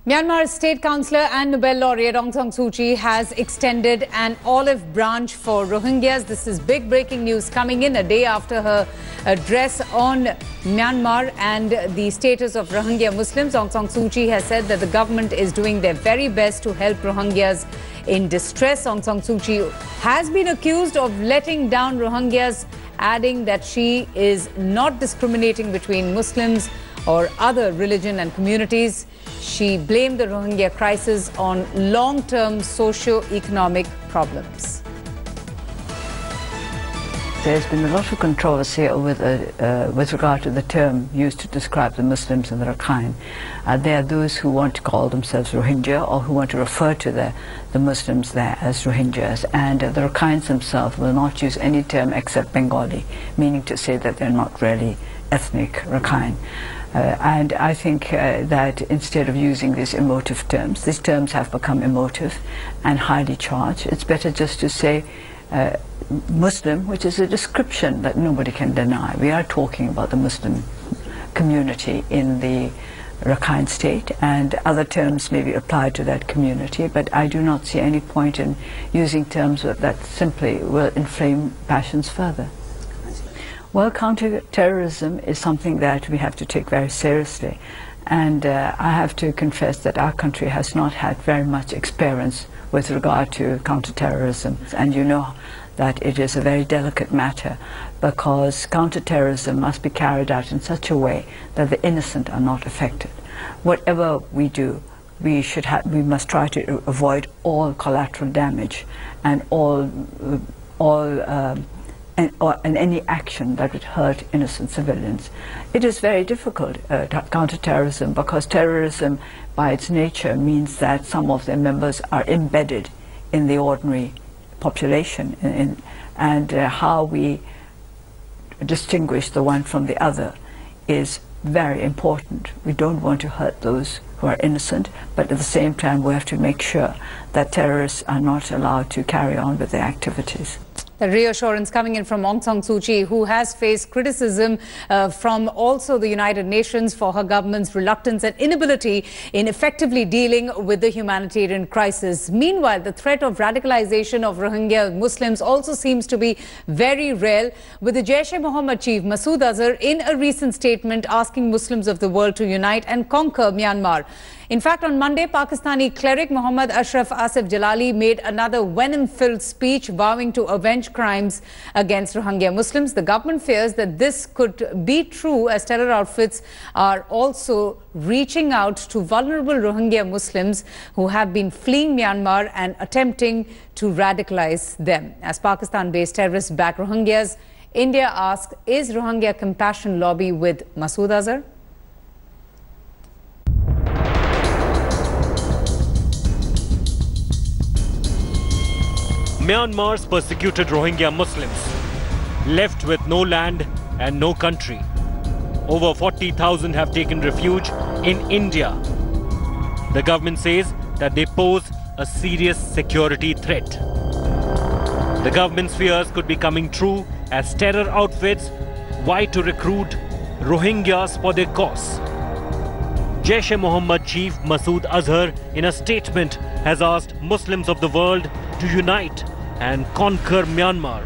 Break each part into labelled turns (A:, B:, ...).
A: Myanmar State Counsellor and Nobel laureate Counsellor Suu Kyi has extended an olive branch for Rohingyas. This is big breaking news coming in a day after her address on Myanmar and the status of Rohingya Muslims. Counsellor Suu Kyi has said that the government is doing their very best to help Rohingyas in distress. Counsellor Suu Kyi has been accused of letting down Rohingyas, adding that she is not discriminating between Muslims or other religion and communities. She blamed the Rohingya crisis on long-term socio-economic problems.
B: There's been a lot of controversy with regard to the term used to describe the Muslims in the Rakhine. There are those who want to call themselves Rohingya or who want to refer to the Muslims there as Rohingyas, and the Rakhines themselves will not use any term except Bengali, meaning to say that they're not really ethnic Rakhine. And I think that instead of using these emotive terms, these terms have become emotive and highly charged. It's better just to say Muslim, which is a description that nobody can deny. We are talking about the Muslim community in the Rakhine state, and other terms may be applied to that community, but I do not see any point in using terms that simply will inflame passions further. Well, counter-terrorism is something that we have to take very seriously, and I have to confess that our country has not had very much experience with regard to counter-terrorism, and you know that it is a very delicate matter because counter-terrorism must be carried out in such a way that the innocent are not affected. Whatever we do, we must try to avoid all collateral damage and and any action that would hurt innocent civilians. It is very difficult to counter terrorism because terrorism by its nature means that some of their members are embedded in the ordinary population, and how we distinguish the one from the other is very important. We don't want to hurt those who are innocent, but at the same time we have to make sure that terrorists are not allowed to carry on with their activities.
A: The reassurance coming in from Counsellor Suu Kyi, who has faced criticism from also the United Nations for her government's reluctance and inability in effectively dealing with the humanitarian crisis. Meanwhile, the threat of radicalization of Rohingya Muslims also seems to be very real, with the Jaish-e-Mohammed chief Masood Azhar in a recent statement asking Muslims of the world to unite and conquer Myanmar. In fact, on Monday, Pakistani cleric Muhammad Ashraf Asif Jalali made another venom-filled speech vowing to avenge crimes against Rohingya Muslims. The government fears that this could be true as terror outfits are also reaching out to vulnerable Rohingya Muslims who have been fleeing Myanmar and attempting to radicalize them. As Pakistan-based terrorists back Rohingyas, India asks, is Rohingya compassion lobby with Masood Azhar?
C: Myanmar's persecuted Rohingya Muslims, left with no land and no country. Over 40,000 have taken refuge in India. The government says that they pose a serious security threat. The government's fears could be coming true as terror outfits vie to recruit Rohingyas for their cause. Jaish-e-Mohammed chief Masood Azhar, in a statement, has asked Muslims of the world to unite and conquer Myanmar.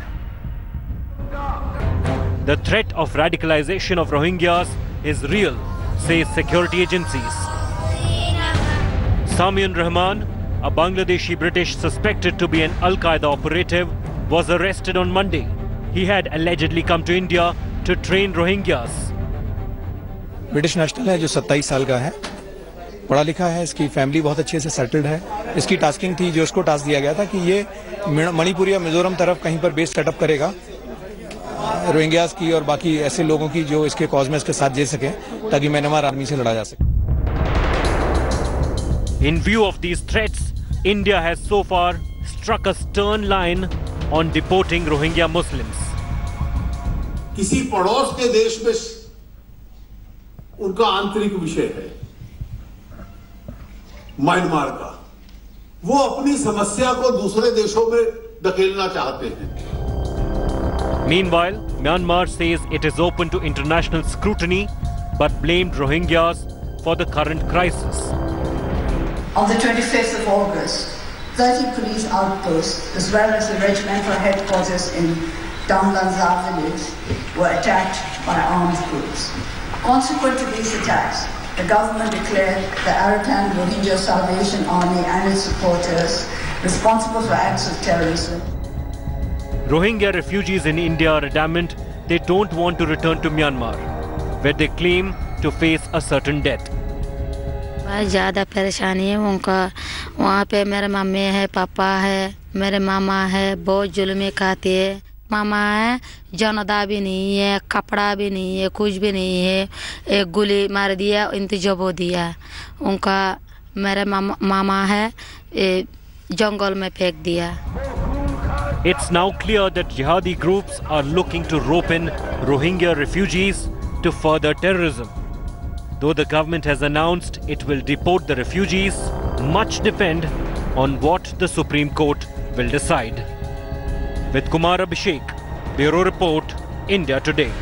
C: The threat of radicalization of Rohingyas is real, say security agencies. Samiun Rahman, a Bangladeshi British suspected to be an Al-Qaeda operative, was arrested on Monday. He had allegedly come to India to train Rohingyas.
D: British national है जो 27 साल का है, पढ़ा लिखा है, इसकी family बहुत अच्छे से सेटल्ड है। इसकी टास्किंग थी, जो इसको टास्क दिया गया था कि ये मणिपुर या मिजोरम तरफ कहीं पर बेस सेटअप करेगा रोहिंग्यास की और बाकी ऐसे लोगों की जो इसके कॉज में इसके साथ दे सके ताकि म्यांमार आर्मी से लड़ा जा सके।
C: In view of these threats, India has so far struck a stern line on deporting Rohingya Muslims.
E: किसी पड़ोस के देश में उनका आंतरिक विषय है म्यांमार का, वो अपनी समस्या को दूसरे देशों में धकेलना चाहते हैं।
C: Meanwhile, Myanmar says it is open to international scrutiny but blamed Rohingyas for the current crisis.
F: On the 25th of August, 30 police outposts, as well as the regimental headquarters in Damlanza village, were attacked by armed groups. Consequent to these attacks, the government declared the Arakan Rohingya Salvation Army and its supporters responsible for acts of terrorism.
C: Rohingya refugees in India are adamant they don't want to return to Myanmar, where they claim to face a certain death.
G: बहुत ज़्यादा परेशानी है उनका। वहाँ पे मेरे mummy है, पापा है, मेरे मामा है, बहुत जुल्मी खाती है। मामा है, जनता भी नहीं है, कपड़ा भी नहीं है, कुछ भी नहीं है। एक गोली मार दिया, इंतजाम हो दिया। उनका मेरे मामा है, जंगल में फेंक दिया।
C: It's now clear that jihadi groups are looking to rope in Rohingya refugees to further terrorism. Though the government has announced it will deport the refugees, much depend on what the Supreme Court will decide. With Kumar Abhishek, Bureau Report, India Today.